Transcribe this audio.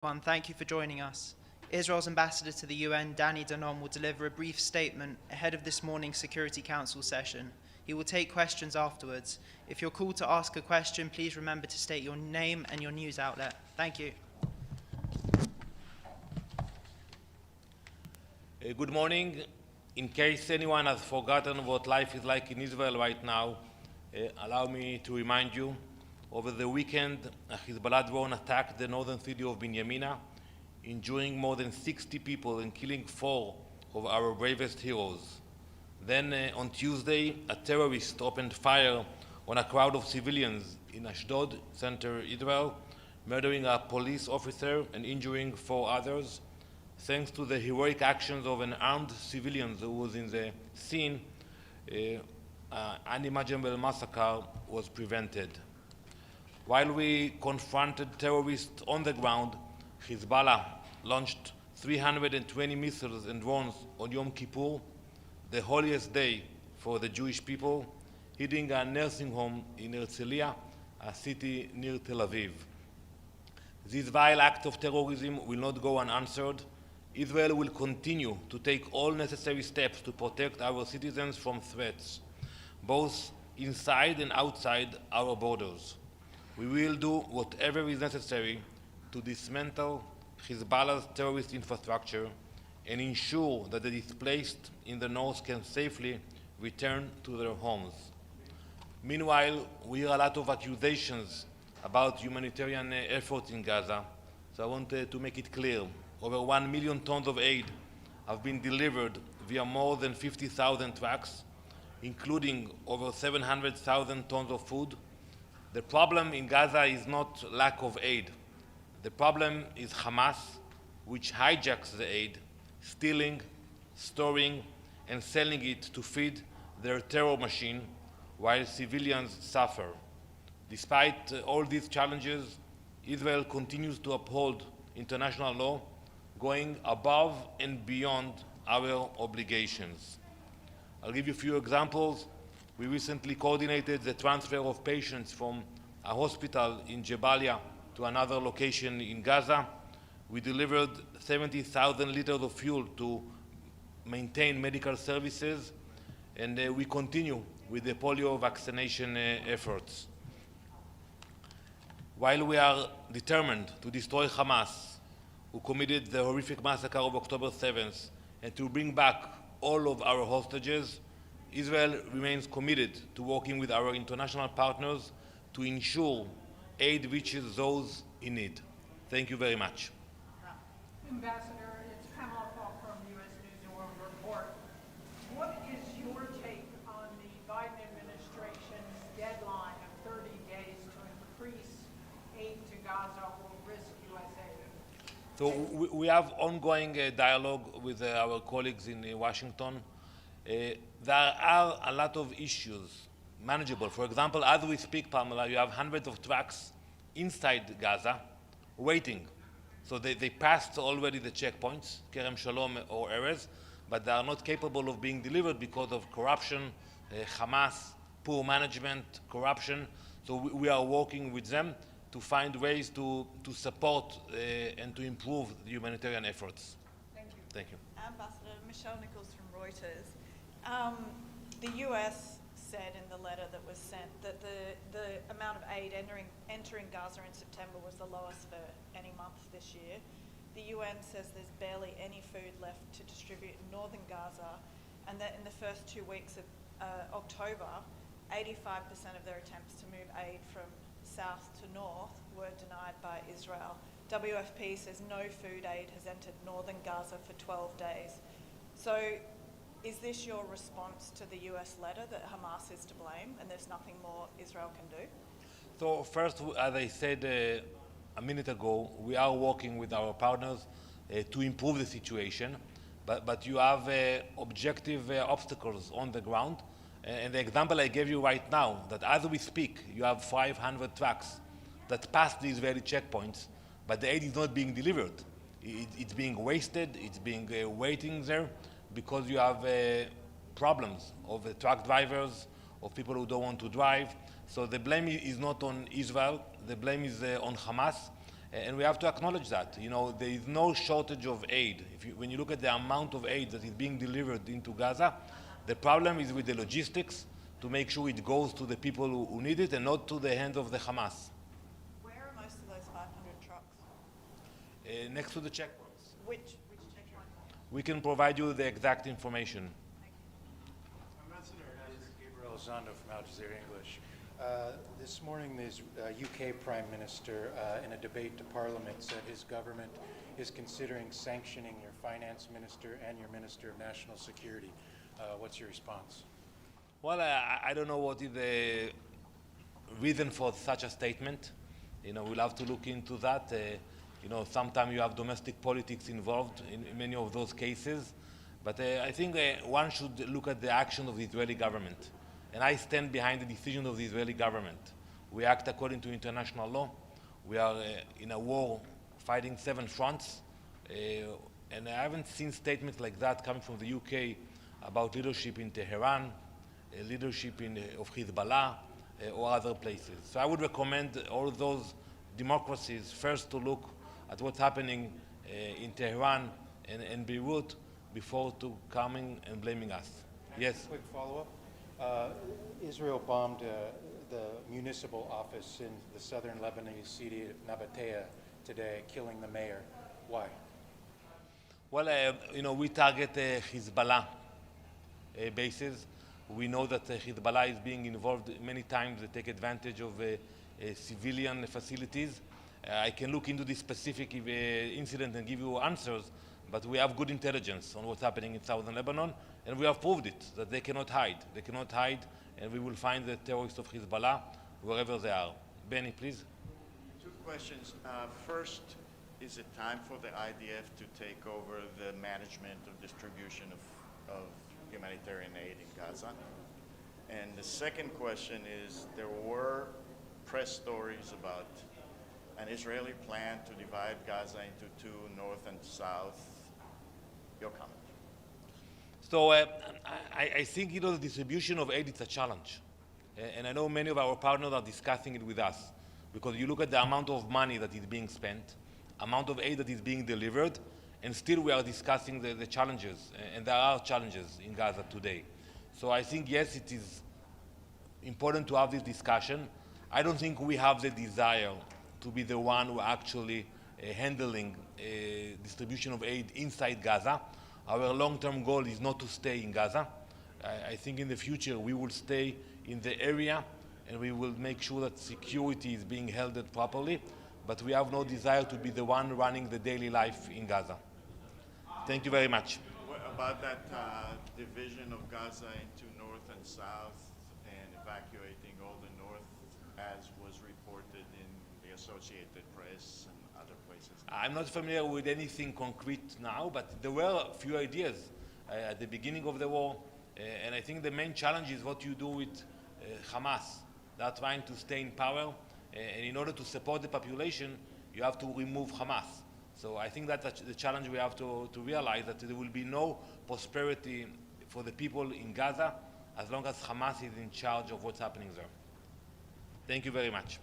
Thank you for joining us. Israel's ambassador to the UN, Danon, will deliver a brief statement ahead of this morning's Security Council session. He will take questions afterwards. If you're called to ask a question, please remember to state your name and your news outlet. Thank you. Good morning. In case anyone has forgotten what life is like in Israel right now, allow me to remind you. Over the weekend, a Hezbollah drone attacked the northern city of Binyamina, injuring more than 60 people and killing 4 of our bravest heroes. Then on Tuesday, a terrorist opened fire on a crowd of civilians in Ashdod, center Israel, murdering a police officer and injuring 4 others. Thanks to the heroic actions of an armed civilian who was in the scene, an unimaginable massacre was prevented. While we confronted terrorists on the ground, Hezbollah launched 320 missiles and drones on Yom Kippur, the holiest day for the Jewish people, hitting a nursing home in Herzliya, a city near Tel Aviv. This vile act of terrorism will not go unanswered. Israel will continue to take all necessary steps to protect our citizens from threats, both inside and outside our borders. We will do whatever is necessary to dismantle Hezbollah's terrorist infrastructure and ensure that the displaced in the north can safely return to their homes. Meanwhile, we hear a lot of accusations about humanitarian efforts in Gaza, so I want to make it clear. Over 1 million tons of aid have been delivered via more than 50,000 trucks, including over 700,000 tons of food. The problem in Gaza is not lack of aid. The problem is Hamas, which hijacks the aid, stealing, storing, and selling it to feed their terror machine while civilians suffer. Despite all these challenges, Israel continues to uphold international law, going above and beyond our obligations. I'll give you a few examples. We recently coordinated the transfer of patients from a hospital in Jabalia to another location in Gaza. We delivered 70,000 liters of fuel to maintain medical services, and we continue with the polio vaccination efforts. While we are determined to destroy Hamas, who committed the horrific massacre of October 7th, and to bring back all of our hostages, Israel remains committed to working with our international partners to ensure aid reaches those in need. Thank you very much. Ambassador, it's Pamela Falk from U.S. News and World Report. What is your take on the Biden administration's deadline of 30 days to increase aid to Gaza or risk U.S. aid? So we have ongoing dialogue with our colleagues in Washington. There are a lot of issues manageable. For example, as we speak, Pamela, you have hundreds of trucks inside Gaza waiting. So they passed already the checkpoints, Kerem Shalom or Erez, but they are not capable of being delivered because of corruption, Hamas, poor management, corruption. So we are working with them to find ways to support and to improve the humanitarian efforts. Thank you. Thank you. Ambassador Michelle Nichols from Reuters. The US said in the letter that was sent that the amount of aid entering Gaza in September was the lowest for any month this year. The UN says there's barely any food left to distribute in northern Gaza, and that in the first 2 weeks of October, 85% of their attempts to move aid from south to north were denied by Israel. WFP says no food aid has entered northern Gaza for 12 days. So is this your response to the US letter that Hamas is to blame and there's nothing more Israel can do? So first, as I said a minute ago, we are working with our partners to improve the situation, but you have objective obstacles on the ground. And the example I gave you right now, that as we speak, you have 500 trucks that pass the Israeli checkpoints, but the aid is not being delivered. It's being wasted, it's being waiting there, because you have problems of truck drivers, of people who don't want to drive. So the blame is not on Israel, the blame is on Hamas. And we have to acknowledge that. You know, there is no shortage of aid. When you look at the amount of aid that is being delivered into Gaza, the problem is with the logistics to make sure it goes to the people who need it and not to the hands of the Hamas. Where are most of those 500 trucks? Next to the checkpoints. Which checkpoint? We can provide you the exact information. Ambassador, this is Gabriel Zondo from Al Jazeera English. This morning, the UK Prime Minister, in a debate to Parliament, said his government is considering sanctioning your Finance Minister and your Minister of National Security. What's your response? Well, I don't know what is the reason for such a statement. You know, we'll have to look into that. You know, sometimes you have domestic politics involved in many of those cases. But I think one should look at the action of the Israeli government. And I stand behind the decision of the Israeli government. We act according to international law. We are in a war fighting 7 fronts. And I haven't seen statements like that coming from the UK about leadership in Tehran, leadership of Hezbollah, or other places. So I would recommend all those democracies first to look at what's happening in Tehran and Beirut before to coming and blaming us. Yes? Quick follow-up. Israel bombed the municipal office in the southern Lebanese city of Nabatea today, killing the mayor. Why? Well, you know, we target Hezbollah bases. We know that Hezbollah is being involved many times. They take advantage of civilian facilities. I can look into this specific incident and give you answers, but we have good intelligence on what's happening in southern Lebanon, and we have proved it, that they cannot hide. They cannot hide, and we will find the terrorists of Hezbollah wherever they are. Benny, please. 2 questions. First, is it time for the IDF to take over the management of distribution of humanitarian aid in Gaza? And the second question is, there were press stories about an Israeli plan to divide Gaza into 2, north and south. Your comment. So I think, you know, the distribution of aid is a challenge. And I know many of our partners are discussing it with us, because you look at the amount of money that is being spent, amount of aid that is being delivered, and still we are discussing the challenges, and there are challenges in Gaza today. So I think, yes, it is important to have this discussion. I don't think we have the desire to be the one who actually handling distribution of aid inside Gaza. Our long-term goal is not to stay in Gaza. I think in the future we will stay in the area and we will make sure that security is being held properly, but we have no desire to be the one running the daily life in Gaza. Thank you very much. What about that division of Gaza into north and south and evacuating all the north, as was reported in the Associated Press and other places? I'm not familiar with anything concrete now, but there were a few ideas at the beginning of the war, and I think the main challenge is what you do with Hamas. They are trying to stay in power, and in order to support the population, you have to remove Hamas. So I think that's the challenge we have to realize, that there will be no prosperity for the people in Gaza as long as Hamas is in charge of what's happening there. Thank you very much.